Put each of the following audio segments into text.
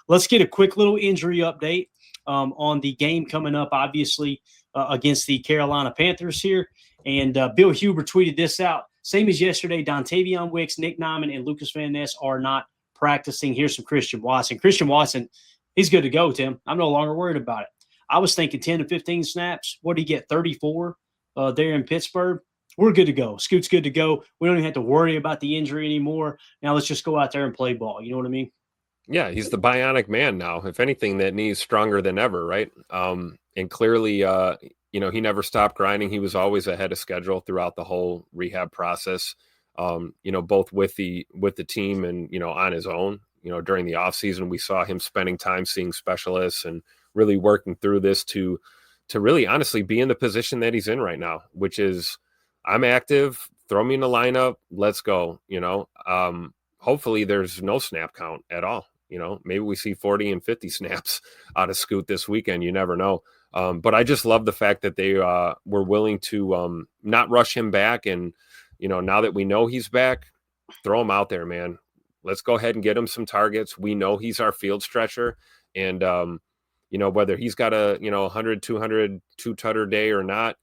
let's get a quick little injury update on the game coming up, obviously, against the Carolina Panthers here. And Bill Huber tweeted this out. Same as yesterday, Dontavion Wicks, Nick Nyman, and Lucas Van Ness are not practicing. Here's some Christian Watson. Christian Watson, he's good to go, Tim. I'm no longer worried about it. I was thinking 10 to 15 snaps. What did he get, 34 there in Pittsburgh? We're good to go. Scoot's good to go. We don't even have to worry about the injury anymore. Now let's just go out there and play ball. You know what I mean? Yeah, he's the bionic man now. If anything, that knee's stronger than ever, right? And clearly, he never stopped grinding. He was always ahead of schedule throughout the whole rehab process. Both with the team and on his own. During the offseason, we saw him spending time seeing specialists and really working through this to really honestly be in the position that he's in right now, which is I'm active, throw me in the lineup, let's go. Hopefully there's no snap count at all. Maybe we see 40 and 50 snaps out of Scoot this weekend. You never know. But I just love the fact that they were willing to not rush him back. And, now that we know he's back, throw him out there, man. Let's go ahead and get him some targets. We know he's our field stretcher. And, whether he's got a, 100, 200, two-tutter day or not,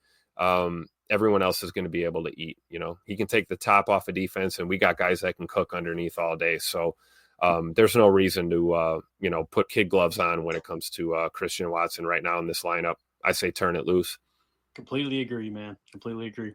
everyone else is going to be able to eat. He can take the top off of defense, and we got guys that can cook underneath all day. So there's no reason to, put kid gloves on when it comes to Christian Watson right now in this lineup. I say turn it loose. Completely agree, man. Completely agree.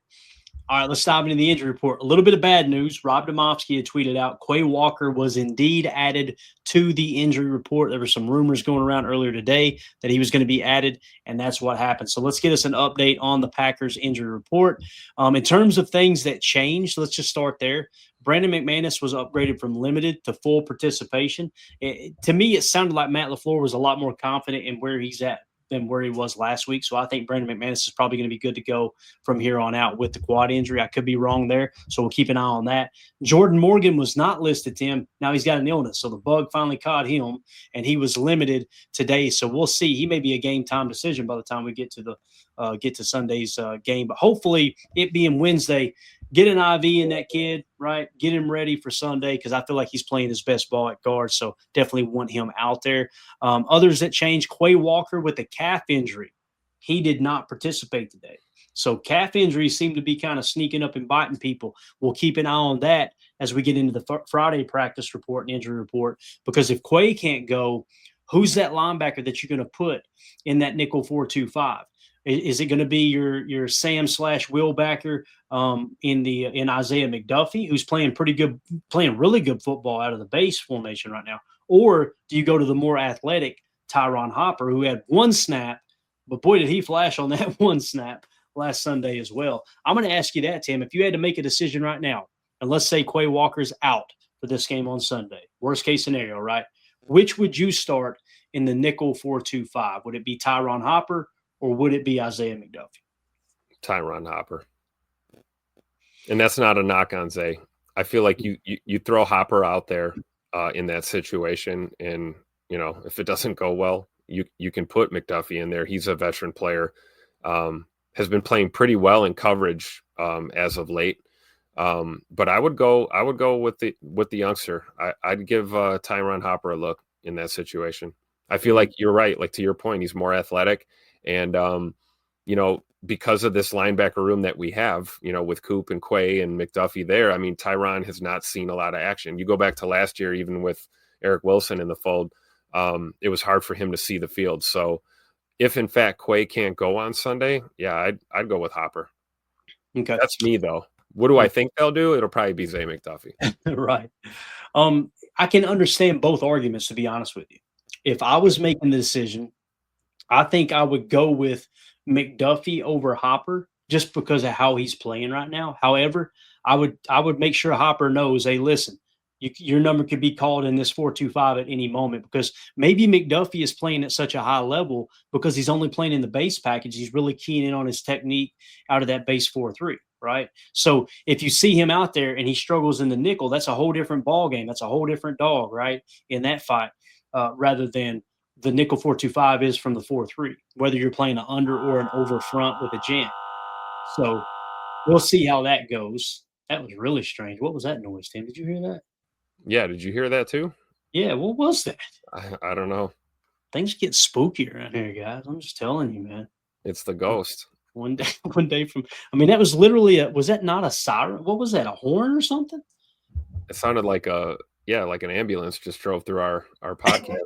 All right, let's dive into the injury report. A little bit of bad news. Rob Domofsky had tweeted out Quay Walker was indeed added to the injury report. There were some rumors going around earlier today that he was going to be added, and that's what happened. So let's get us an update on the Packers injury report. In terms of things that changed, let's just start there. Brandon McManus was upgraded from limited to full participation. To me, it sounded like Matt LaFleur was a lot more confident in where he's at than where he was last week. So I think Brandon McManus is probably going to be good to go from here on out with the quad injury. I could be wrong there, so we'll keep an eye on that. Jordan Morgan was not listed, Tim. Now he's got an illness, so the bug finally caught him, and he was limited today. So we'll see. He may be a game-time decision by the time we get to Sunday's game. But hopefully, it being Wednesday, get an IV in that kid, right? Get him ready for Sunday because I feel like he's playing his best ball at guard, so definitely want him out there. Others that changed, Quay Walker with a calf injury. He did not participate today. So calf injuries seem to be kind of sneaking up and biting people. We'll keep an eye on that as we get into the Friday practice report and injury report because if Quay can't go, who's that linebacker that you're going to put in that nickel 4-2-5? Is it going to be your Sam / Will backer in Isaiah McDuffie, who's playing really good football out of the base formation right now? Or do you go to the more athletic Tyron Hopper, who had one snap, but boy, did he flash on that one snap last Sunday as well. I'm going to ask you that, Tim. If you had to make a decision right now, and let's say Quay Walker's out for this game on Sunday, worst case scenario, right? Which would you start in the nickel 4-2-5? Would it be Tyron Hopper or would it be Isaiah McDuffie? Tyron Hopper. And that's not a knock on Zay. I feel like you throw Hopper out there in that situation, and if it doesn't go well, you can put McDuffie in there. He's a veteran player, has been playing pretty well in coverage as of late. But I would go with the youngster. I'd give Tyron Hopper a look in that situation. I feel like you're right. Like to your point, he's more athletic. And, because of this linebacker room that we have, with Coop and Quay and McDuffie there, I mean, Tyron has not seen a lot of action. You go back to last year, even with Eric Wilson in the fold, it was hard for him to see the field. So if, in fact, Quay can't go on Sunday, yeah, I'd go with Hopper. Okay. That's me, though. What do I think they'll do? It'll probably be Zay McDuffie. Right. I can understand both arguments, to be honest with you. If I was making the decision, I think I would go with McDuffie over Hopper just because of how he's playing right now. However, I would make sure Hopper knows, hey, listen, your number could be called in this 4-2-5 at any moment because maybe McDuffie is playing at such a high level because he's only playing in the base package. He's really keying in on his technique out of that base 4-3, right? So if you see him out there and he struggles in the nickel, that's a whole different ball game. That's a whole different dog, right, in that fight rather than the nickel 4-2-5 is from the 4-3, whether you're playing an under or an over front with a jam. So we'll see how that goes. That was really strange. What was that noise, Tim? Did you hear that? Yeah, did you hear that too? Yeah, what was that? I don't know. Things get spooky around here, guys. I'm just telling you, man. It's the ghost. One day, one day from. I mean, that was literally was that not a siren? What was that? A horn or something? It sounded like like an ambulance just drove through our podcast.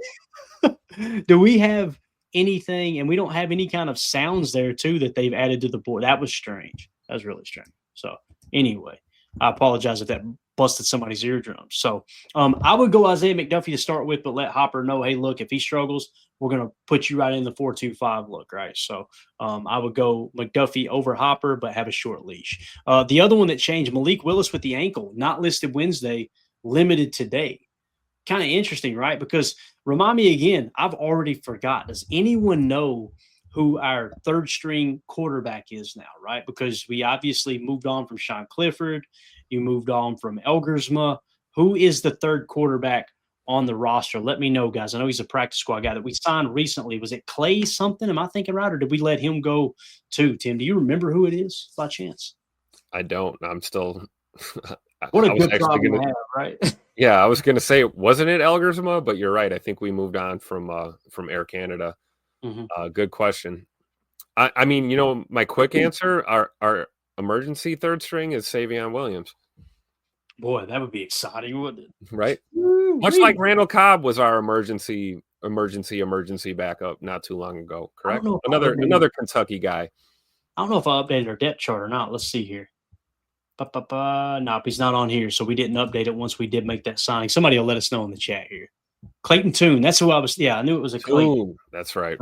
Do we have anything? And we don't have any kind of sounds there too that they've added to the board. That was strange. That was really strange. So anyway, I apologize if that busted somebody's eardrums. So I would go Isaiah McDuffie to start with, but let Hopper know, hey, look, if he struggles, we're going to put you right in the 4-2-5 look, right? So I would go McDuffie over Hopper, but have a short leash. The other one that changed, Malik Willis with the ankle, not listed Wednesday, limited today. Kind of interesting, right? Because remind me again, I've already forgot. Does anyone know who our third string quarterback is now, right? Because we obviously moved on from Sean Clifford. You moved on from Elgersma. Who is the third quarterback on the roster? Let me know, guys. I know he's a practice squad guy that we signed recently. Was it Quay something? Am I thinking right? Or did we let him go too, Tim? Do you remember who it is by chance? I don't. I'm still What a good problem to have, right? Yeah, I was gonna say, wasn't it Elgersma? But you're right. I think we moved on from Air Canada. Mm-hmm. Good question. I mean, my quick answer, our emergency third string is Savion Williams. Boy, that would be exciting, wouldn't it? Right? Much like Randall Cobb was our emergency backup not too long ago, correct? Another Kentucky guy. I don't know if I updated our depth chart or not. Let's see here. Nope, he's not on here, so we didn't update it once we did make that signing. Somebody will let us know in the chat here. Clayton Tune, that's who I was. Yeah, I knew it was a Clayton. That's right.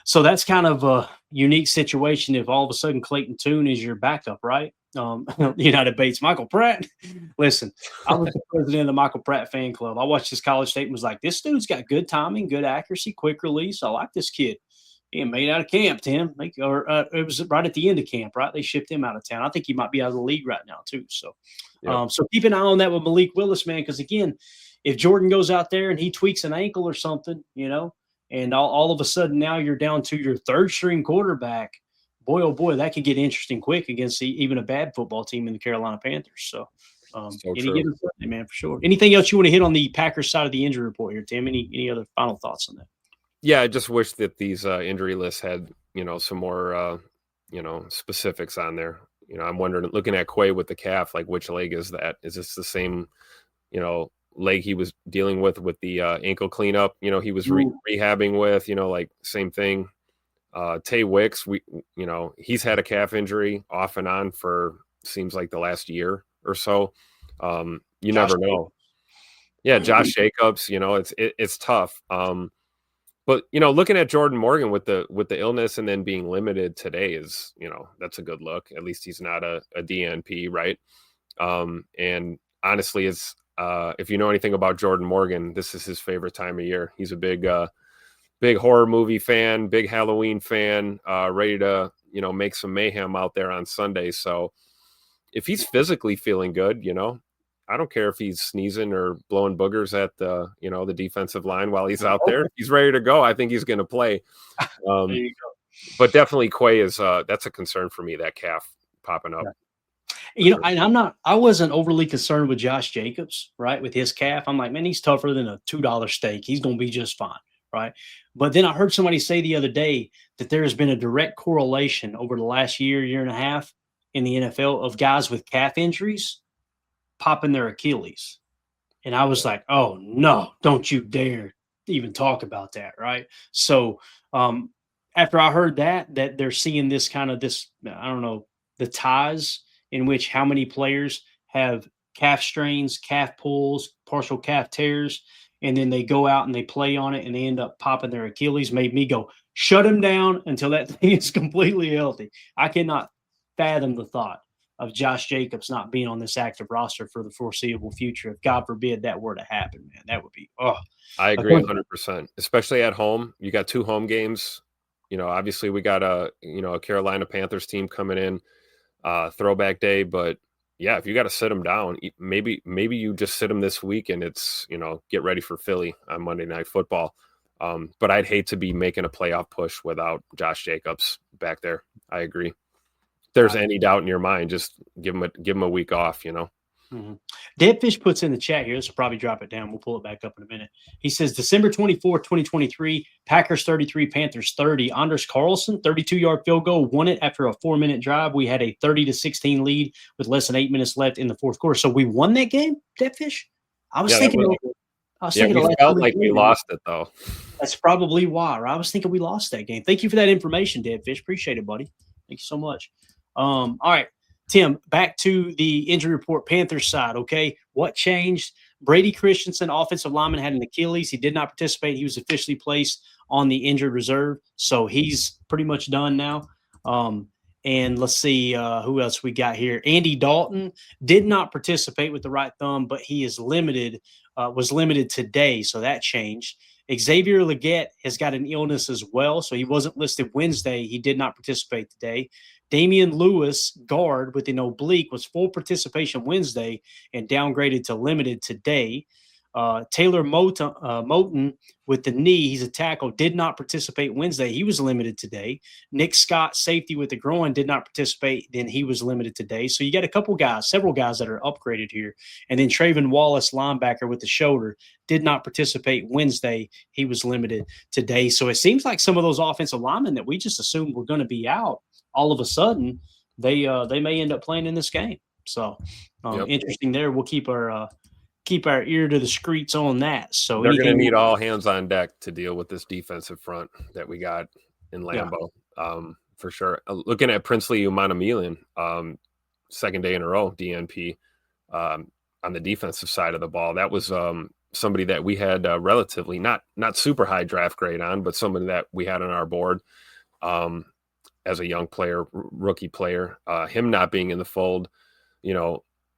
So that's kind of a unique situation if all of a sudden Clayton Tune is your backup, right? United Bates, Michael Pratt. Listen, I was the president of the Michael Pratt fan club. I watched his college tape and was like, this dude's got good timing, good accuracy, quick release. I like this kid. He made out of camp, Tim. It was right at the end of camp, right? They shipped him out of town. I think he might be out of the league right now, too. So, so keep an eye on that with Malik Willis, man, because, again, if Jordan goes out there and he tweaks an ankle or something, and all of a sudden now you're down to your third-string quarterback, boy, oh, boy, that could get interesting quick against even a bad football team in the Carolina Panthers. So get him Sunday, man, for sure. Anything else you want to hit on the Packers side of the injury report here, Tim? Any other final thoughts on that? Yeah, I just wish that these injury lists had, some more, specifics on there. I'm wondering, looking at Quay with the calf, like which leg is that? Is this the same, leg he was dealing with the ankle cleanup? He was rehabbing with, like same thing. Tay Wicks, he's had a calf injury off and on for seems like the last year or so. You never know. Yeah, Josh Jacobs, it's tough. But looking at Jordan Morgan with the illness and then being limited today is, that's a good look. At least he's not a DNP, right? And honestly, it's if you know anything about Jordan Morgan, this is his favorite time of year. He's a big horror movie fan, big Halloween fan, ready to make some mayhem out there on Sunday. So if he's physically feeling good, I don't care if he's sneezing or blowing boogers at the defensive line while he's out there. If he's ready to go, I think he's going to play. There you go. But definitely Quay is that's a concern for me, that calf popping up. And I wasn't overly concerned with Josh Jacobs, right? With his calf. I'm like, man, he's tougher than a $2 steak. He's going to be just fine, right? But then I heard somebody say the other day that there has been a direct correlation over the last year and a half in the NFL of guys with calf injuries popping their Achilles. And I was like, oh, no, don't you dare even talk about that, right? So after I heard that they're seeing this kind of I don't know, the ties in which how many players have calf strains, calf pulls, partial calf tears, and then they go out and they play on it and they end up popping their Achilles, made me go, shut him down until that thing is completely healthy. I cannot fathom the thought of Josh Jacobs not being on this active roster for the foreseeable future. If God forbid that were to happen, man, that would be, I agree 100%, especially at home. You got 2 home games. Obviously we got a Carolina Panthers team coming in, throwback day, but yeah, if you got to sit them down, maybe you just sit them this week and it's, get ready for Philly on Monday Night Football. But I'd hate to be making a playoff push without Josh Jacobs back there. I agree. If there's any doubt in your mind, just give him a week off, Mm-hmm. Deadfish puts in the chat here. This will probably drop it down. We'll pull it back up in a minute. He says December 24th, 2023, Packers 33, Panthers 30. Anders Carlson, 32-yard field goal, won it after a 4-minute drive. We had a 30-16 lead with less than 8 minutes left in the fourth quarter. So we won that game, Deadfish? I was thinking we the felt like we lost it, though. That's probably why. Right? I was thinking we lost that game. Thank you for that information, Deadfish. Appreciate it, buddy. Thank you so much. All right. Tim, back to the injury report, Panthers side, okay? What changed? Brady Christensen, offensive lineman, had an Achilles. He did not participate. He was officially placed on the injured reserve, so he's pretty much done now. And let's see who else we got here. Andy Dalton did not participate with the right thumb, but he is limited, was limited today, so that changed. Xavier Legette has got an illness as well, so he wasn't listed Wednesday. He did not participate today. Damian Lewis, guard with an oblique, was full participation Wednesday and downgraded to limited today. Taylor Moton with the knee, he's a tackle, did not participate Wednesday. He was limited today. Nick Scott, safety with the groin, did not participate. Then he was limited today. So you got a couple guys, several guys that are upgraded here. And then Trayvon Wallace, linebacker with the shoulder, did not participate Wednesday. He was limited today. So it seems like some of those offensive linemen that we just assumed were going to be out, all of a sudden, they may end up playing in this game. So interesting there. We'll keep our ear to the streets on that. So they're going to need all hands on deck to deal with this defensive front that we got in Lambeau, for sure. Looking at Princely Umanamilan, second day in a row, DNP, on the defensive side of the ball. That was somebody that we had relatively not super high draft grade on, but somebody that we had on our board as a young player, rookie player. Him not being in the fold,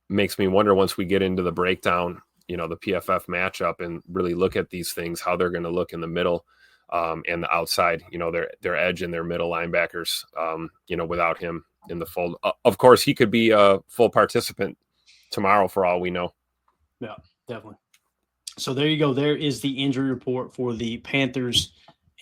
makes me wonder once we get into the breakdown, the PFF matchup and really look at these things, how they're going to look in the middle and the outside, their edge and their middle linebackers, without him in the fold. Of course, he could be a full participant tomorrow for all we know. Yeah, definitely. So there you go. There is the injury report for the Panthers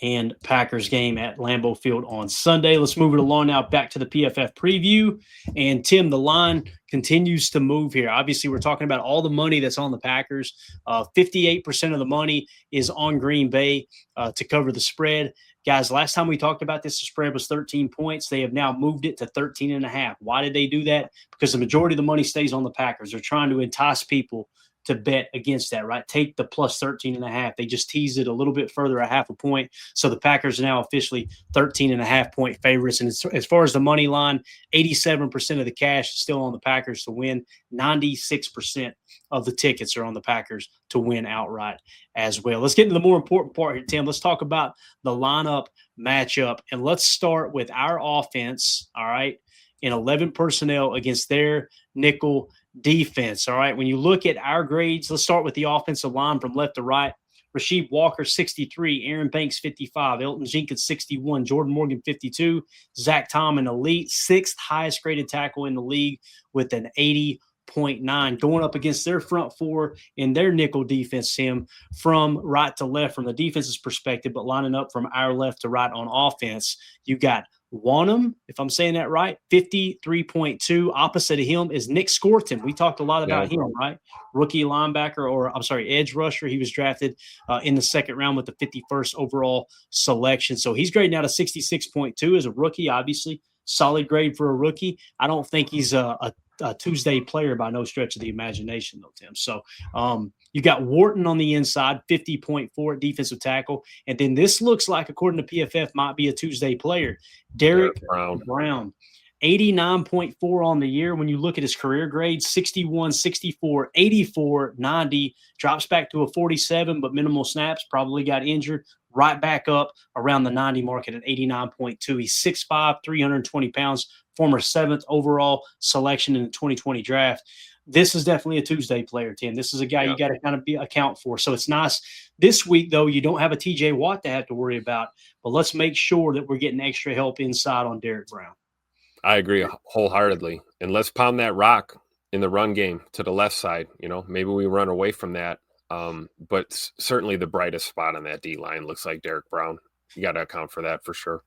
and Packers game at Lambeau Field on Sunday. Let's move it along now back to the PFF preview. And Tim, the line continues to move here. Obviously, we're talking about all the money that's on the Packers. 58% of the money is on Green Bay to cover the spread. Guys, last time we talked about this, the spread was 13 points. They have now moved it to 13.5. Why did they do that? Because the majority of the money stays on the Packers. They're trying to entice people to bet against that, right? Take the plus 13.5. They just teased it a little bit further, a half a point. So the Packers are now officially 13.5 point favorites. And as far as the money line, 87% of the cash is still on the Packers to win. 96% of the tickets are on the Packers to win outright as well. Let's get into the more important part here, Tim. Let's talk about the lineup matchup. And let's start with our offense, all right, in 11 personnel against their nickel defense. All right. When you look at our grades, let's start with the offensive line from left to right. Rasheed Walker, 63. Aaron Banks, 55. Elton Jenkins, 61. Jordan Morgan, 52. Zach Tom, an elite, sixth highest graded tackle in the league with an 80.9. Going up against their front four in their nickel defense, Tim, from right to left from the defense's perspective, but lining up from our left to right on offense, you got Wanham, if I'm saying that right, 53.2. Opposite of him is Nick Scorton. We talked a lot about him, right? Rookie linebacker, edge rusher. He was drafted in the second round with the 51st overall selection. So he's grading out a 66.2 as a rookie, obviously. Solid grade for a rookie. I don't think he's a Tuesday player by no stretch of the imagination, though, Tim. So you got Wharton on the inside, 50.4 defensive tackle. And then this looks like, according to PFF, might be a Tuesday player. Derek Brown, 89.4 on the year. When you look at his career grades, 61, 64, 84, 90, drops back to a 47, but minimal snaps, probably got injured. Right back up around the 90 mark at an 89.2. He's 6'5", 320 pounds, former 7th overall selection in the 2020 draft. This is definitely a Tuesday player, Tim. This is a guy you got to kind of account for. So it's nice. This week, though, you don't have a TJ Watt to have to worry about, but let's make sure that we're getting extra help inside on Derek Brown. I agree wholeheartedly. And let's pound that rock in the run game to the left side. Maybe we run away from that. But certainly the brightest spot on that D line looks like Derek Brown. You got to account for that for sure.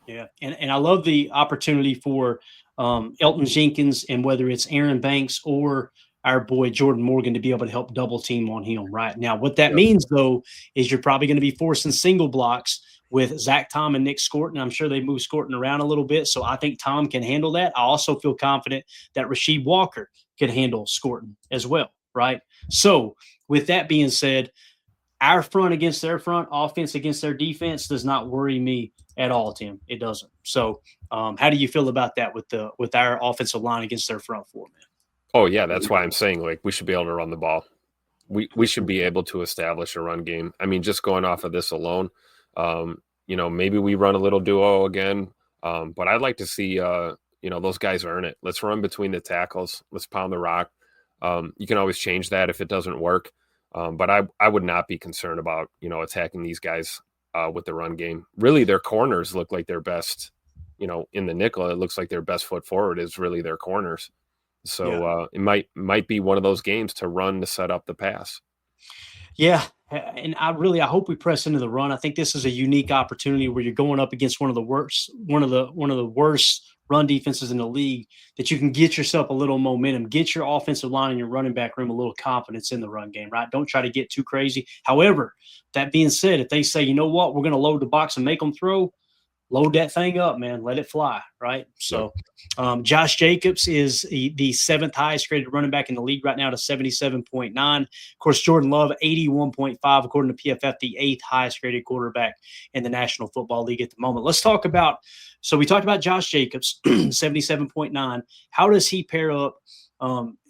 Yeah. And I love the opportunity for Elton Jenkins, and whether it's Aaron Banks or our boy Jordan Morgan to be able to help double team on him right now. What that means, though, is you're probably going to be forcing single blocks with Zach Tom and Nick Scorton. I'm sure they move Scorton around a little bit, so I think Tom can handle that. I also feel confident that Rasheed Walker could handle Scorton as well, right? So with that being said, our front against their front, offense against their defense does not worry me at all, Tim. It doesn't. So how do you feel about that with our offensive line against their front four, man? Oh, yeah, that's why I'm saying, like, we should be able to run the ball. We should be able to establish a run game. I mean, just going off of this alone, maybe we run a little duo again, but I'd like to see, those guys earn it. Let's run between the tackles. Let's pound the rock. You can always change that if it doesn't work. But I would not be concerned about, attacking these guys with the run game. Really, their corners look like their best, in the nickel. It looks like their best foot forward is really their corners. So it might be one of those games to run to set up the pass. Yeah, and I hope we press into the run. I think this is a unique opportunity where you're going up against one of the worst run defenses in the league, that you can get yourself a little momentum, get your offensive line and your running back room a little confidence in the run game, right? Don't try to get too crazy. However, that being said, if they say, you know what, we're going to load the box and make them throw, load that thing up, man. Let it fly, right? So Josh Jacobs is the seventh highest graded running back in the league right now at 77.9. Of course, Jordan Love, 81.5, according to PFF, the eighth highest graded quarterback in the National Football League at the moment. Let's talk about – so we talked about Josh Jacobs, 77.9. How does he pair up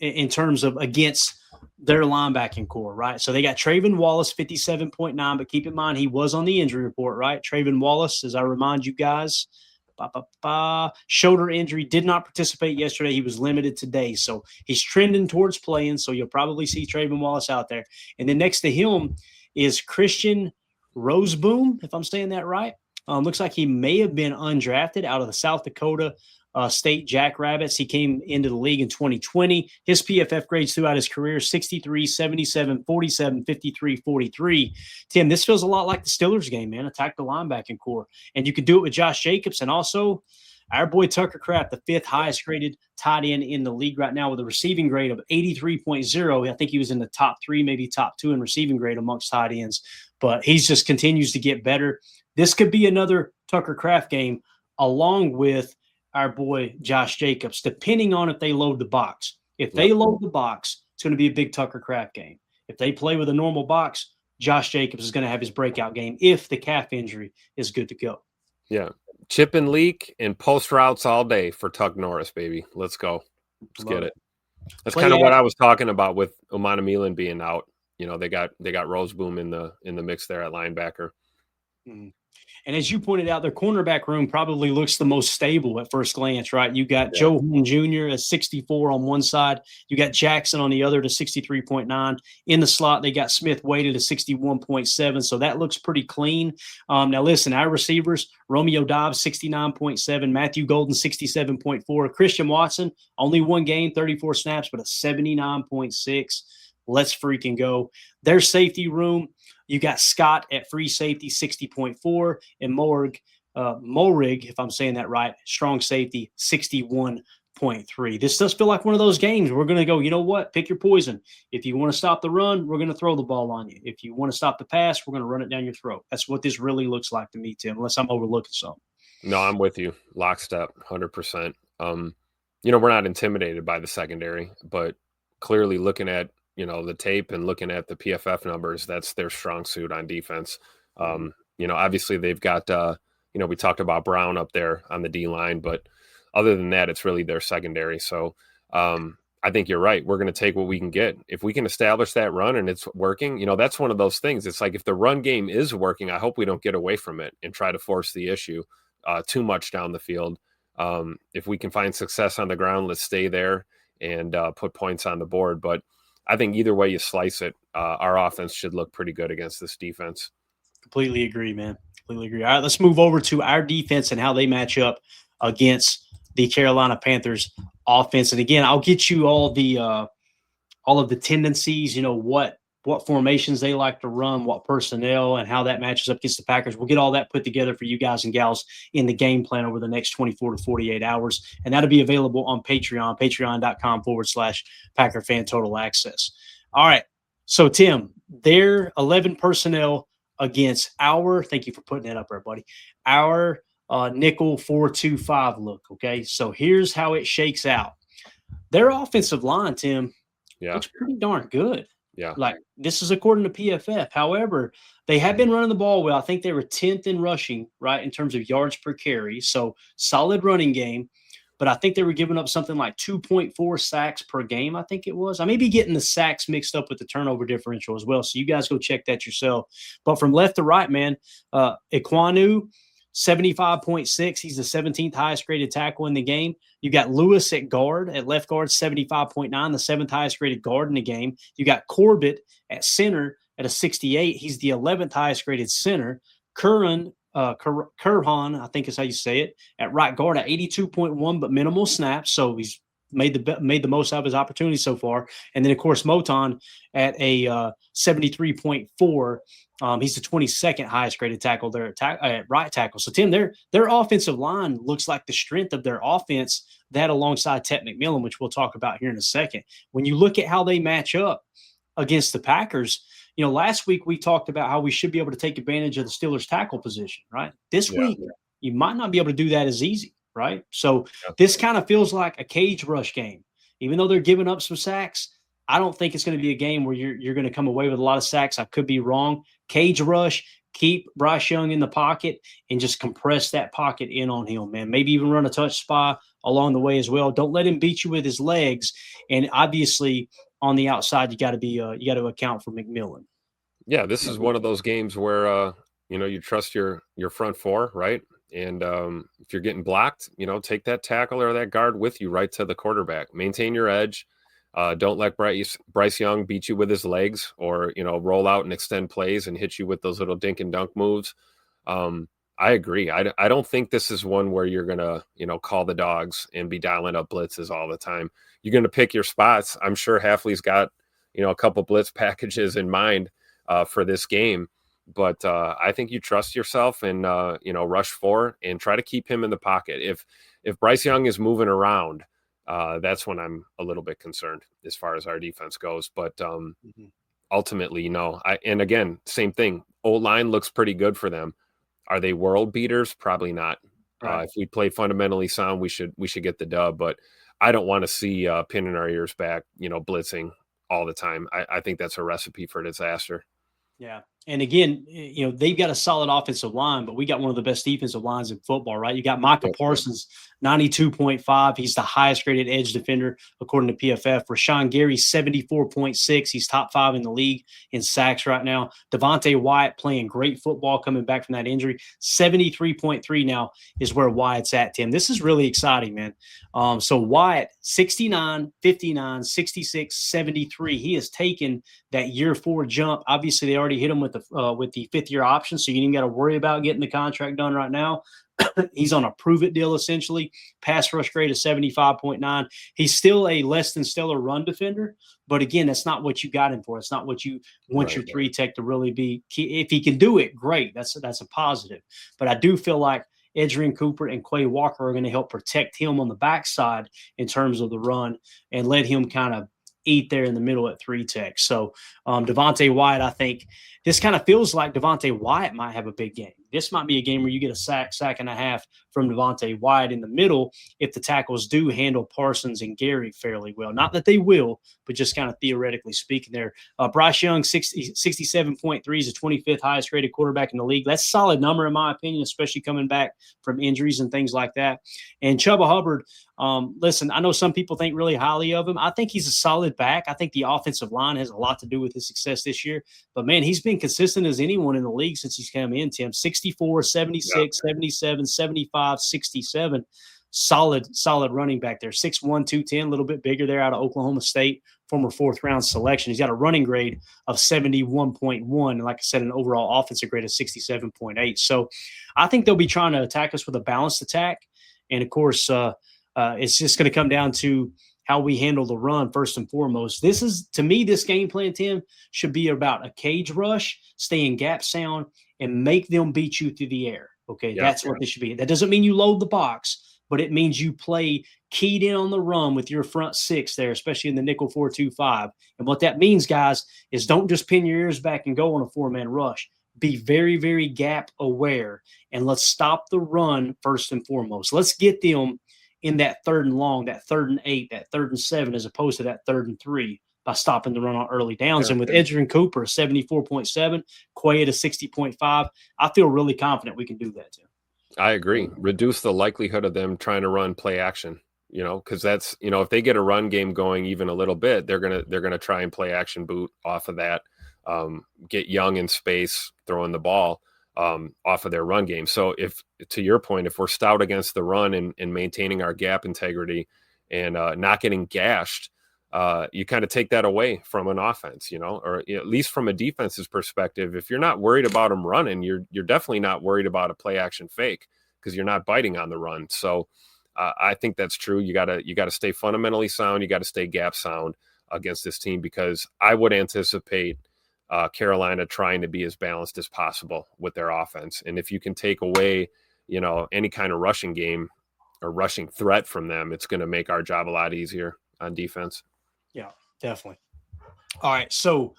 in terms of against their linebacking core, right? So they got Trayvon Wallace, 57.9, but keep in mind he was on the injury report, right? Trayvon Wallace, as I remind you guys, shoulder injury, did not participate yesterday. He was limited today. So he's trending towards playing, so you'll probably see Trayvon Wallace out there. And then next to him is Christian Roseboom, if I'm saying that right. Looks like he may have been undrafted out of the South Dakota State Jackrabbits. He came into the league in 2020. His PFF grades throughout his career, 63, 77, 47, 53, 43. Tim, this feels a lot like the Steelers game, man. Attack the linebacking core. And you could do it with Josh Jacobs and also our boy Tucker Kraft, the fifth highest graded tight end in the league right now with a receiving grade of 83.0. I think he was in the top three, maybe top two in receiving grade amongst tight ends. But he just continues to get better. This could be another Tucker Kraft game along with our boy Josh Jacobs, depending on if they load the box. If they load the box, it's going to be a big Tucker Kraft game. If they play with a normal box, Josh Jacobs is going to have his breakout game if the calf injury is good to go. Yeah. Chip and leak and post routes all day for Tuck Norris, baby. Let's go. Let's get it. That's kind of what I was talking about with Omana Milan being out. They got Roseboom in the mix there at linebacker. Mm-hmm. And as you pointed out, their cornerback room probably looks the most stable at first glance, right? You got Joe Horn Jr. at 64 on one side. You got Jackson on the other to 63.9. In the slot, they got Smith weighted to 61.7, so that looks pretty clean. Now, listen, our receivers, Romeo Dobbs, 69.7, Matthew Golden, 67.4, Christian Watson, only one game, 34 snaps, but a 79.6. Let's freaking go. Their safety room, you got Scott at free safety, 60.4, and Morig, if I'm saying that right, strong safety, 61.3. This does feel like one of those games. We're going to go, you know what? Pick your poison. If you want to stop the run, we're going to throw the ball on you. If you want to stop the pass, we're going to run it down your throat. That's what this really looks like to me, Tim, unless I'm overlooking something. No, I'm with you. Lockstep, 100%. We're not intimidated by the secondary, but clearly looking at the tape and looking at the PFF numbers, that's their strong suit on defense. Obviously they've got, we talked about Brown up there on the D line, but other than that, it's really their secondary. So I think you're right. We're going to take what we can get. If we can establish that run and it's working, that's one of those things. It's like if the run game is working, I hope we don't get away from it and try to force the issue too much down the field. If we can find success on the ground, let's stay there and put points on the board. But I think either way you slice it, our offense should look pretty good against this defense. Completely agree, man. Completely agree. All right, let's move over to our defense and how they match up against the Carolina Panthers offense. And again, I'll get you all of the tendencies, what what formations they like to run, what personnel, and how that matches up against the Packers. We'll get all that put together for you guys and gals in the game plan over the next 24 to 48 hours. And that'll be available on Patreon, patreon.com/Packer Fan Total Access. All right. So, Tim, their 11 personnel against thank you for putting that up there, buddy, our nickel 4-2-5 look. Okay. So here's how it shakes out. Their offensive line, Tim, looks pretty darn good. Yeah. Like, this is according to PFF. However, they have been running the ball well. I think they were 10th in rushing, right, in terms of yards per carry. So solid running game. But I think they were giving up something like 2.4 sacks per game, I think it was. I may be getting the sacks mixed up with the turnover differential as well. So you guys go check that yourself. But from left to right, man, Ekwonu, 75.6. He's the 17th highest graded tackle in the game. You got Lewis at left guard, 75.9, the 7th highest graded guard in the game. You got Corbett at center at a 68. He's the 11th highest graded center. Curran, I think is how you say it, at right guard at 82.1, but minimal snaps. So he's made the most out of his opportunity so far. And then, of course, Moton at a 73.4. He's the 22nd highest graded tackle there at right tackle. So, Tim, their offensive line looks like the strength of their offense, that alongside Ted McMillan, which we'll talk about here in a second. When you look at how they match up against the Packers, last week we talked about how we should be able to take advantage of the Steelers' tackle position, right? This week, you might not be able to do that as easy, right? So this kind of feels like a cage rush game. Even though they're giving up some sacks, I don't think it's going to be a game where you're going to come away with a lot of sacks. I could be wrong. Cage rush, keep Bryce Young in the pocket and just compress that pocket in on him, man. Maybe even run a touch spy along the way as well. Don't let him beat you with his legs. And obviously on the outside, you got to account for McMillan. Yeah, this is one of those games where you trust your front four, right? And if you're getting blocked, take that tackle or that guard with you right to the quarterback. Maintain your edge. Don't let Bryce Young beat you with his legs or, roll out and extend plays and hit you with those little dink and dunk moves. I agree. I don't think this is one where you're going to, call the dogs and be dialing up blitzes all the time. You're going to pick your spots. I'm sure Hafley's got, a couple blitz packages in mind for this game. But I think you trust yourself and, rush for and try to keep him in the pocket. If Bryce Young is moving around, that's when I'm a little bit concerned as far as our defense goes. But ultimately, and again, same thing. O-line looks pretty good for them. Are they world beaters? Probably not. Right. If we play fundamentally sound, we should get the dub. But I don't want to see pinning our ears back, blitzing all the time. I think that's a recipe for disaster. Yeah. And again, they've got a solid offensive line, but we got one of the best defensive lines in football, right? You got Micah Parsons, 92.5. He's the highest graded edge defender, according to PFF. Rashawn Gary, 74.6. He's top 5 in the league in sacks right now. Devontae Wyatt playing great football coming back from that injury. 73.3 now is where Wyatt's at, Tim. This is really exciting, man. So Wyatt, 69, 59, 66, 73. He has taken that year 4 jump. Obviously, they already hit him with the 5th-year option, so you didn't got to worry about getting the contract done right now. He's on a prove-it deal, essentially. Pass rush grade of 75.9. He's still a less than stellar run defender, but again, that's not what you got him for. It's not what you want your 3-tech to really be. If he can do it, great. That's a positive. But I do feel like Edgerrin Cooper and Quay Walker are going to help protect him on the backside in terms of the run and let him kind of eat there in the middle at 3-tech. So Devontae Wyatt, I think this kind of feels like Devontae Wyatt might have a big game. This might be a game where you get a sack and a half from Devontae Wyatt in the middle if the tackles do handle Parsons and Gary fairly well. Not that they will, but just kind of theoretically speaking there. Bryce Young, 67.3 is the 25th highest rated quarterback in the league. That's a solid number in my opinion, especially coming back from injuries and things like that. And Chuba Hubbard, listen, I know some people think really highly of him. I think he's a solid back. I think the offensive line has a lot to do with his success this year. But, man, he's been consistent as anyone in the league since he's come in, Tim. 64, 76, 77, 75, 67. Solid running back there. 6'1", 210, a little bit bigger there out of Oklahoma State, former 4th-round selection. He's got a running grade of 71.1, and like I said, an overall offensive grade of 67.8. So I think they'll be trying to attack us with a balanced attack. And, of course, it's just going to come down to how we handle the run first and foremost. This is, to me, this game plan, Tim, should be about a cage rush, stay in gap sound, and make them beat you through the air. Okay, that's what this should be. That doesn't mean you load the box, but it means you play keyed in on the run with your front six there, especially in the nickel 4-2-5. And what that means, guys, is don't just pin your ears back and go on a four-man rush. Be very, very gap aware, and let's stop the run first and foremost. Let's get them in that 3rd and long, that 3rd and 8, that 3rd and 7, as opposed to that 3rd and 3 by stopping the run on early downs. And with Edgerrin Cooper, a 74.7, Quay at a 60.5, I feel really confident we can do that too. I agree. Reduce the likelihood of them trying to run play action, because that's, if they get a run game going even a little bit, they're gonna try and play action boot off of that, get Young in space, throwing the ball off of their run game. So if, to your point, if we're stout against the run and maintaining our gap integrity and not getting gashed, you kind of take that away from an offense, or at least from a defense's perspective. If you're not worried about them running, you're definitely not worried about a play action fake because you're not biting on the run. So I think that's true. You gotta stay fundamentally sound. You got to stay gap sound against this team, because I would anticipate Carolina trying to be as balanced as possible with their offense. And if you can take away, any kind of rushing game or rushing threat from them, it's going to make our job a lot easier on defense. Yeah, definitely. All right. So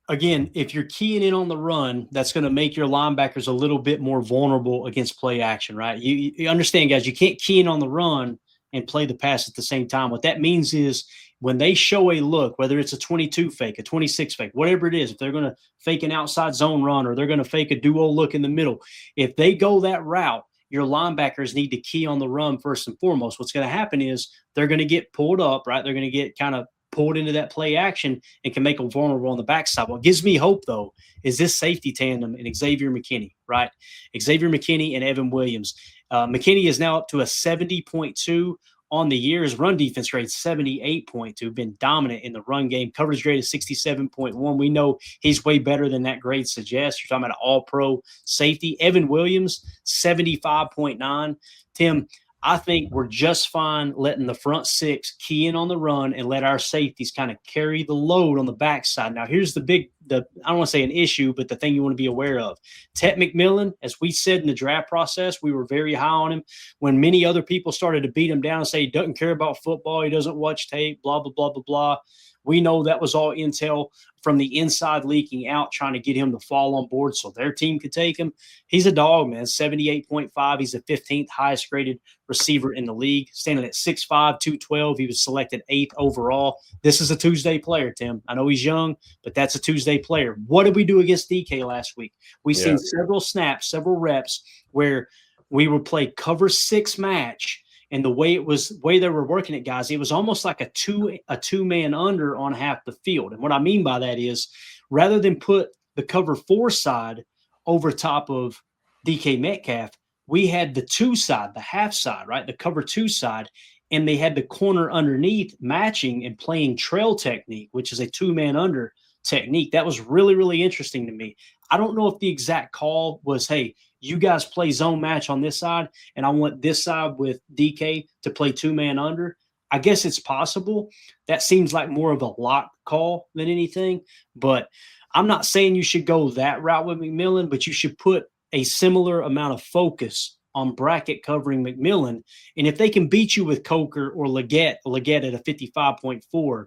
again, if you're keying in on the run, that's going to make your linebackers a little bit more vulnerable against play action, right? You understand, guys, you can't key in on the run and play the pass at the same time. What that means is when they show a look, whether it's a 22 fake, a 26 fake, whatever it is, if they're going to fake an outside zone run or they're going to fake a duo look in the middle, if they go that route, your linebackers need to key on the run first and foremost. What's going to happen is they're going to get pulled up, right? They're going to get kind of pulled into that play action and can make them vulnerable on the backside. What gives me hope, though, is this safety tandem and Xavier McKinney, right? Xavier McKinney and Evan Williams. McKinney is now up to a 70.2 on the year. His run defense grade 78.2, been dominant in the run game. Coverage grade is 67.1. We know he's way better than that grade suggests. You're talking about an all-pro safety. Evan Williams, 75.9. Tim, I think we're just fine letting the front six key in on the run and let our safeties kind of carry the load on the backside. Now, here's I don't want to say an issue, but the thing you want to be aware of. Tet McMillan, as we said in the draft process, we were very high on him. When many other people started to beat him down and say he doesn't care about football, he doesn't watch tape, blah, blah, blah, blah, blah. We know that was all intel from the inside leaking out, trying to get him to fall on board so their team could take him. He's a dog, man, 78.5. He's the 15th highest graded receiver in the league, standing at 6'5", 212. He was selected 8th overall. This is a Tuesday player, Tim. I know he's young, but that's a Tuesday player. What did we do against DK last week? We've seen several snaps, several reps where we would play cover 6 match. And the way they were working it, guys, it was almost like a two-man under on half the field. And what I mean by that is, rather than put the cover 4 side over top of DK Metcalf, we had the 2 side, the half side, right? The cover 2 side, and they had the corner underneath matching and playing trail technique, which is a 2-man under technique. That was really, really interesting to me. I don't know if the exact call was, hey, you guys play zone match on this side, and I want this side with DK to play 2-man under. I guess it's possible. That seems like more of a lock call than anything. But I'm not saying you should go that route with McMillan, but you should put a similar amount of focus on bracket covering McMillan. And if they can beat you with Coker or Leggett at a 55.4,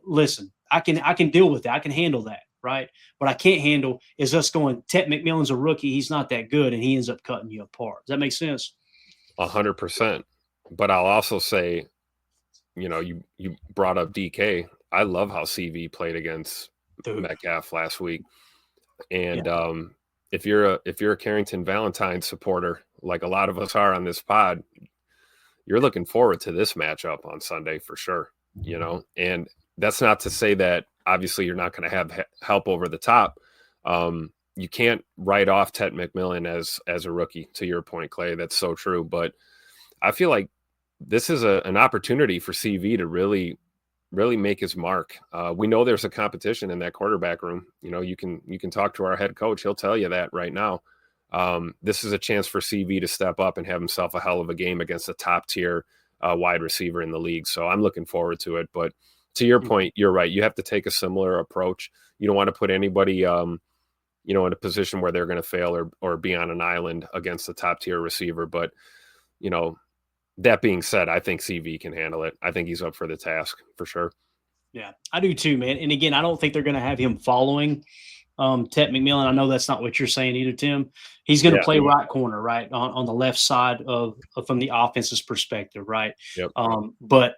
listen, I can deal with that. I can handle that. Right. What I can't handle is us going, Tet McMillan's a rookie. He's not that good. And he ends up cutting you apart. Does that make sense? 100%. But I'll also say, you brought up DK. I love how CV played against Metcalf last week. And if you're a Carrington Valentine supporter, like a lot of us are on this pod, you're looking forward to this matchup on Sunday for sure. And that's not to say that obviously you're not going to have help over the top. You can't write off Tet McMillan as a rookie, to your point, Clay. That's so true. But I feel like this is an opportunity for CV to really, really make his mark. We know there's a competition in that quarterback room. You can talk to our head coach. He'll tell you that right now. This is a chance for CV to step up and have himself a hell of a game against a top tier wide receiver in the league. So I'm looking forward to it. But to your point, you're right. You have to take a similar approach. You don't want to put anybody, in a position where they're going to fail or be on an island against a top tier receiver. But, that being said, I think CV can handle it. I think he's up for the task for sure. Yeah, I do too, man. And again, I don't think they're going to have him following Ted McMillan. I know that's not what you're saying either, Tim. He's going to play right corner, right on the left side of from the offense's perspective, right? Yep. But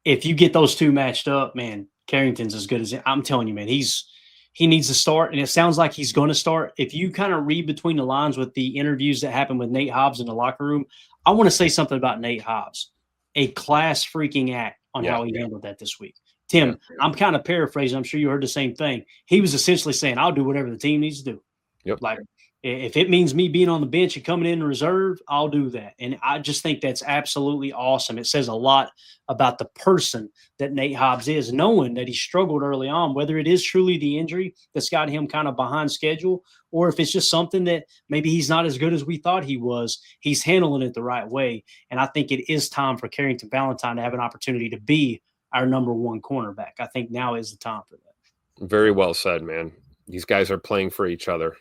if you get those two matched up, man, Carrington's as good as I'm telling you, man. He needs to start, and it sounds like he's going to start. If you kind of read between the lines with the interviews that happened with Nate Hobbs in the locker room, I want to say something about Nate Hobbs. A class freaking act on how he handled that this week. Tim, I'm kind of paraphrasing. I'm sure you heard the same thing. He was essentially saying, I'll do whatever the team needs to do. Yep. Like, if it means me being on the bench and coming in reserve, I'll do that. And I just think that's absolutely awesome. It says a lot about the person that Nate Hobbs is, knowing that he struggled early on, whether it is truly the injury that's got him kind of behind schedule, or if it's just something that maybe he's not as good as we thought he was. He's handling it the right way. And I think it is time for Carrington Valentine to have an opportunity to be our number one cornerback. I think now is the time for that. Very well said, man. These guys are playing for each other.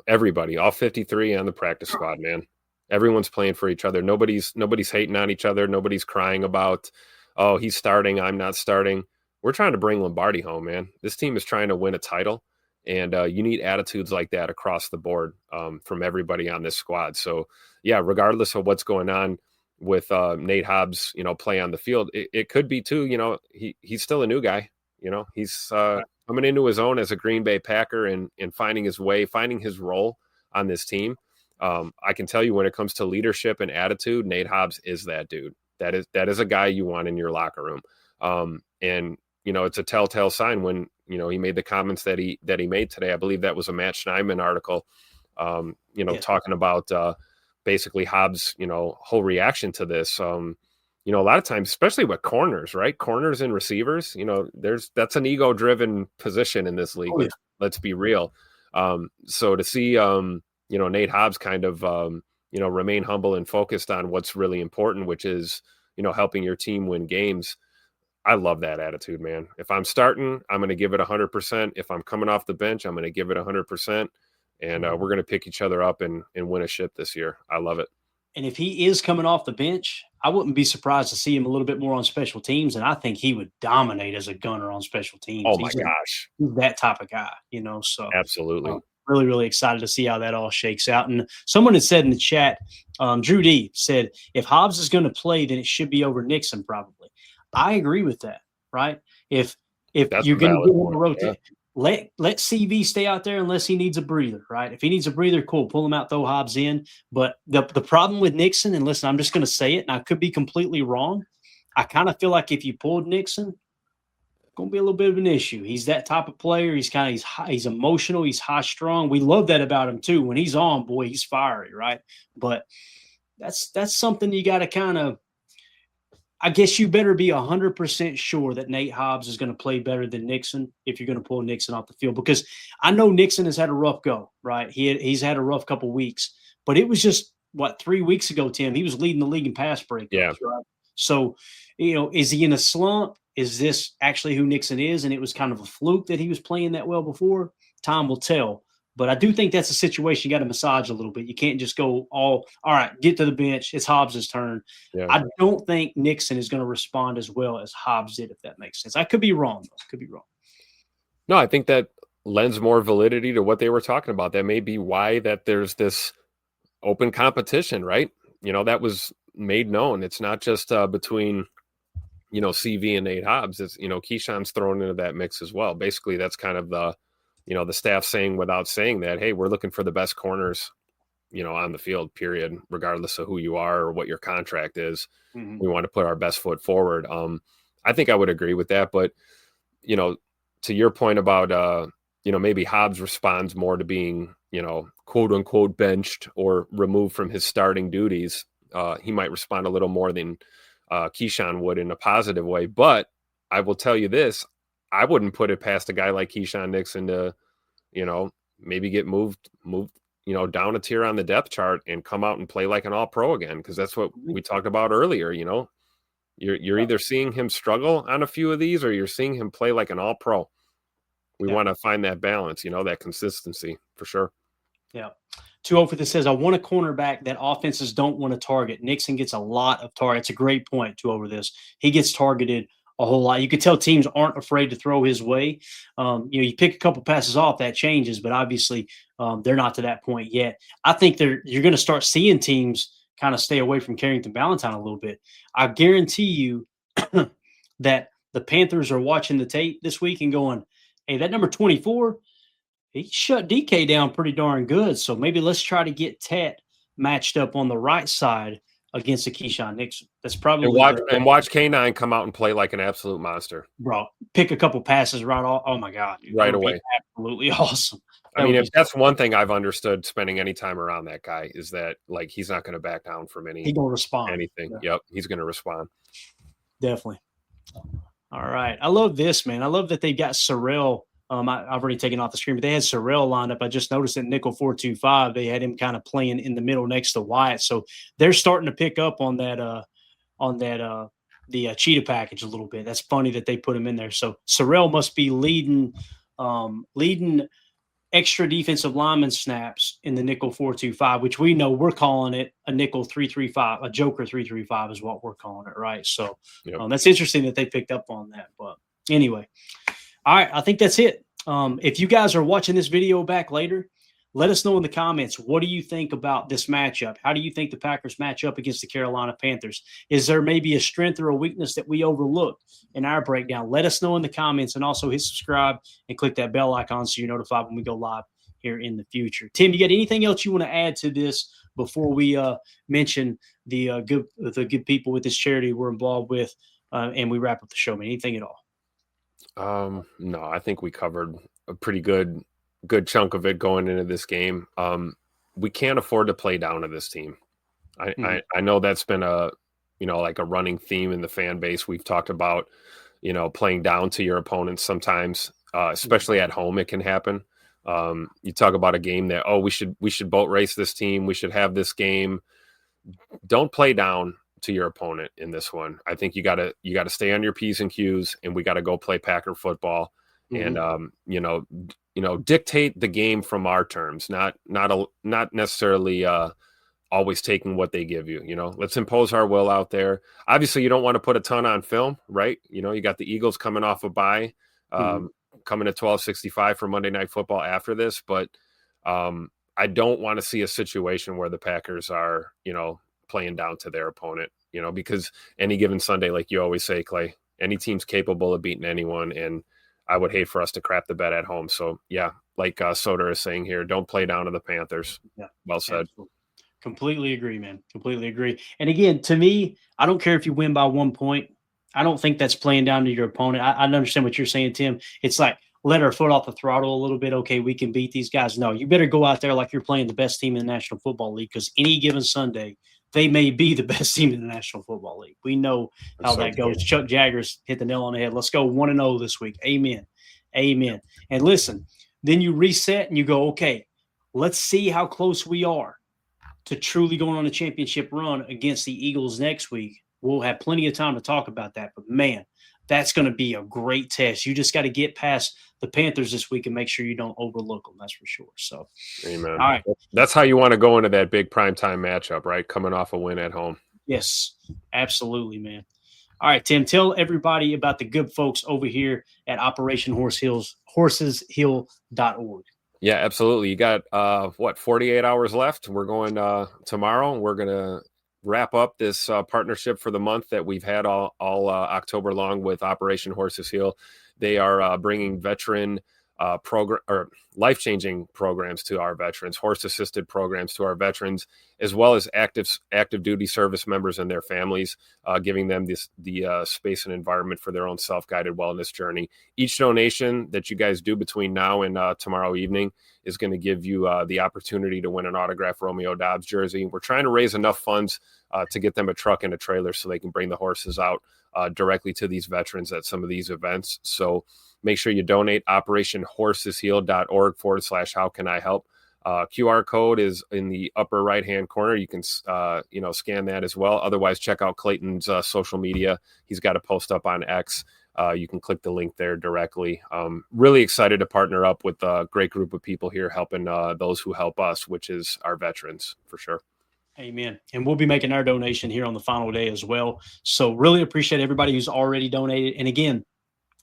Everybody, all 53 on the practice squad, man. Everyone's playing for each other. Nobody's hating on each other. Nobody's crying about, oh, he's starting, I'm not starting. We're trying to bring Lombardi home, man. This team is trying to win a title, and you need attitudes like that across the board from everybody on this squad. So, yeah, regardless of what's going on with Nate Hobbs, play on the field, it could be too, he's still a new guy. He's coming into his own as a Green Bay Packer and finding his way, finding his role on this team. I can tell you when it comes to leadership and attitude, Nate Hobbs is that dude. That is a guy you want in your locker room. And it's a telltale sign when, he made the comments that he made today. I believe that was a Matt Schneidman article, talking about basically Hobbs, whole reaction to this. A lot of times, especially with corners, right? Corners and receivers, that's an ego-driven position in this league. Let's be real. So to see, Nate Hobbs kind of, remain humble and focused on what's really important, which is, helping your team win games. I love that attitude, man. If I'm starting, I'm going to give it 100%. If I'm coming off the bench, I'm going to give it 100%. And we're going to pick each other up and win a ship this year. I love it. And if he is coming off the bench, I wouldn't be surprised to see him a little bit more on special teams. And I think he would dominate as a gunner on special teams. Oh, my gosh. He's that type of guy, so. Absolutely. Really, really excited to see how that all shakes out. And someone had said in the chat, Drew D said, if Hobbs is going to play, then it should be over Nixon probably. I agree with that, right? If That's you're going to give him a point, rotate, let CV stay out there unless he needs a breather, right? If he needs a breather, cool, pull him out, throw Hobbs in. But the problem with Nixon, and listen, I'm just going to say it, and I could be completely wrong. I kind of feel like if you pulled Nixon, going to be a little bit of an issue. He's that type of player. He's emotional. He's high strung. We love that about him too. When he's on, boy, he's fiery, right? But that's something you got to kind of. I guess you better be 100% sure that Nate Hobbs is going to play better than Nixon if you're going to pull Nixon off the field, because I know Nixon has had a rough go, right? He's had a rough couple weeks, but it was just 3 weeks ago, Tim. He was leading the league in pass breakups, yeah. Right? So, is he in a slump? Is this actually who Nixon is? And it was kind of a fluke that he was playing that well before. Time will tell. But I do think that's a situation you got to massage a little bit. You can't just go all right, get to the bench. It's Hobbs' turn. Yeah. I don't think Nixon is going to respond as well as Hobbs did, if that makes sense. I could be wrong, though. Could be wrong. No, I think that lends more validity to what they were talking about. That may be why that there's this open competition, right? That was made known. It's not just between, CV and Nate Hobbs. It's, Keyshawn's thrown into that mix as well. Basically, that's kind of the staff saying without saying that, hey, we're looking for the best corners, on the field, period, regardless of who you are or what your contract is. Mm-hmm. We want to put our best foot forward. I think I would agree with that. But, to your point about, maybe Hobbs responds more to being, quote unquote benched or removed from his starting duties. He might respond a little more than Keyshawn would in a positive way. But I will tell you this, I wouldn't put it past a guy like Keyshawn Nixon to, maybe get moved, down a tier on the depth chart and come out and play like an all-pro again. Because that's what we talked about earlier. You're either seeing him struggle on a few of these, or you're seeing him play like an all-pro. We want to find that balance, that consistency for sure. Yeah. 2-0 for this says, I want a cornerback that offenses don't want to target. Nixon gets a lot of targets. It's a great point, 2 over this. He gets targeted a whole lot. You could tell teams aren't afraid to throw his way. You pick a couple passes off, that changes, but obviously they're not to that point yet. I think you're going to start seeing teams kind of stay away from Carrington Valentine a little bit. I guarantee you that the Panthers are watching the tape this week and going, hey, that number 24, he shut DK down pretty darn good. So maybe let's try to get Tet matched up on the right side against a Keyshawn Nixon. That's probably watch K9 come out and play like an absolute monster. Bro, pick a couple passes right off. Oh my God, dude. Right away. Absolutely awesome. If that's one thing I've understood spending any time around that guy is that like he's not going to back down from he's gonna respond. Anything. Yeah. Yep, he's going to respond. Definitely. All right. I love this, man. I love that they've got Sorrell. I've already taken off the screen, but they had Sorrell lined up. I just noticed that nickel 4-2-5, they had him kind of playing in the middle next to Wyatt. So they're starting to pick up on that the cheetah package a little bit. That's funny that they put him in there. So Sorrell must be leading extra defensive lineman snaps in the nickel 4-2-5, which we know we're calling it a nickel 3-3-5, a joker 3-3-5 is what we're calling it, right? So that's interesting that they picked up on that. But anyway. All right, I think that's it. If you guys are watching this video back later, let us know in the comments, what do you think about this matchup? How do you think the Packers match up against the Carolina Panthers? Is there maybe a strength or a weakness that we overlooked in our breakdown? Let us know in the comments, and also hit subscribe and click that bell icon so you're notified when we go live here in the future. Tim, you got anything else you want to add to this before we mention the good people with this charity we're involved with and we wrap up the show, man? Anything at all? No, I think we covered a pretty good chunk of it going into this game. We can't afford to play down to this team. I know that's been like a running theme in the fan base. We've talked about, playing down to your opponents sometimes, especially at home, it can happen. You talk about a game that, we should boat race this team. We should have this game. Don't play down to your opponent in this one. I think you gotta stay on your P's and Q's, and we gotta go play Packer football, and dictate the game from our terms, not necessarily always taking what they give you. Let's impose our will out there. Obviously, you don't want to put a ton on film, right? You got the Eagles coming off a bye, coming to 12:65 for Monday Night Football after this, but I don't want to see a situation where the Packers are, playing down to their opponent, because any given Sunday, like you always say, Clay, any team's capable of beating anyone, and I would hate for us to crap the bed at home. So, yeah, like Soder is saying here, don't play down to the Panthers. Yeah, well said. Absolutely. Completely agree, man. Completely agree. And again, to me, I don't care if you win by 1 point. I don't think that's playing down to your opponent. I understand what you're saying, Tim. It's like, let our foot off the throttle a little bit. Okay, we can beat these guys. No, you better go out there like you're playing the best team in the National Football League, because any given Sunday, they may be the best team in the National Football League. We know how that goes. Chuck Jaggers hit the nail on the head. Let's go 1-0 this week. Amen. Amen. And listen, then you reset and you go, okay, let's see how close we are to truly going on a championship run against the Eagles next week. We'll have plenty of time to talk about that. But, man, that's going to be a great test. You just got to get past the Panthers this week and make sure you don't overlook them. That's for sure. So, amen. All right. That's how you want to go into that big primetime matchup, right? Coming off a win at home. Yes, absolutely, man. All right, Tim, tell everybody about the good folks over here at Operation horseshill.org. Yeah, absolutely. You got 48 hours left. We're going tomorrow. We're going to wrap up this partnership for the month that we've had all October long with Operation Horses Heal. They are bringing veteran program or life-changing programs to our veterans, horse-assisted programs to our veterans, as well as active duty service members and their families, giving them the space and environment for their own self-guided wellness journey. Each donation that you guys do between now and tomorrow evening is going to give you the opportunity to win an autographed Romeo Dobbs jersey. We're trying to raise enough funds to get them a truck and a trailer so they can bring the horses out directly to these veterans at some of these events. So make sure you donate. OperationHorsesHeal.org/how can I help. QR code is in the upper right-hand corner. You can, scan that as well. Otherwise, check out Clayton's social media. He's got a post up on X. You can click the link there directly. Really excited to partner up with a great group of people here helping those who help us, which is our veterans for sure. Amen. And we'll be making our donation here on the final day as well. So really appreciate everybody who's already donated. And again,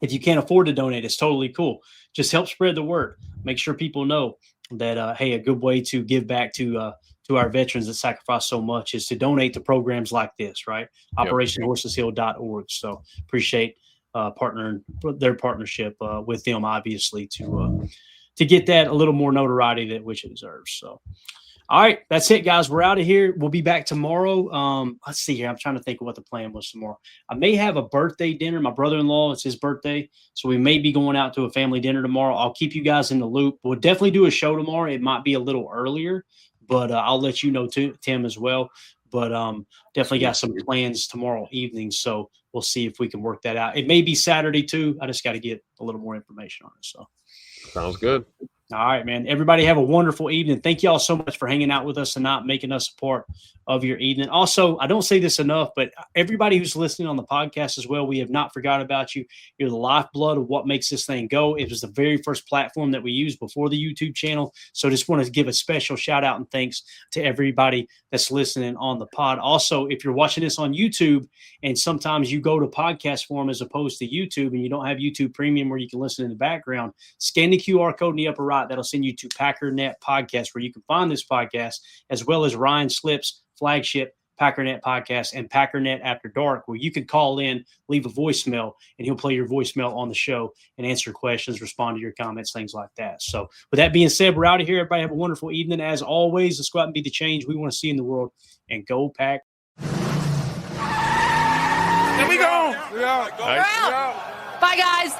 if you can't afford to donate, it's totally cool. Just help spread the word. Make sure people know that, hey, a good way to give back to our veterans that sacrifice so much is to donate to programs like this, right? Yep. OperationHorsesHill.org. So appreciate their partnership with them, obviously, to get that a little more notoriety which it deserves. So, all right, that's it, guys. We're out of here. We'll be back tomorrow. Let's see here. I'm trying to think of what the plan was tomorrow. I may have a birthday dinner. My brother-in-law, it's his birthday, so we may be going out to a family dinner tomorrow. I'll keep you guys in the loop. We'll definitely do a show tomorrow. It might be a little earlier, but I'll let you know too, Tim, as well. But definitely got some plans tomorrow evening, so we'll see if we can work that out. It may be Saturday too. I just got to get a little more information on it. So sounds good. All right, man. Everybody have a wonderful evening. Thank you all so much for hanging out with us and not making us a part of your evening. Also, I don't say this enough, but everybody who's listening on the podcast as well, we have not forgot about you. You're the lifeblood of what makes this thing go. It was the very first platform that we used before the YouTube channel. So just want to give a special shout out and thanks to everybody that's listening on the pod. Also, if you're watching this on YouTube and sometimes you go to podcast form as opposed to YouTube and you don't have YouTube Premium where you can listen in the background, scan the QR code in the upper right. That'll send you to Packernet Podcast, where you can find this podcast, as well as Ryan Slip's flagship Packernet Podcast and Packernet After Dark, where you can call in, leave a voicemail, and he'll play your voicemail on the show and answer questions, respond to your comments, things like that. So with that being said, we're out of here. Everybody have a wonderful evening. As always, let's go out and be the change we want to see in the world, and go Pack. Here we go. Nice. Bye, guys.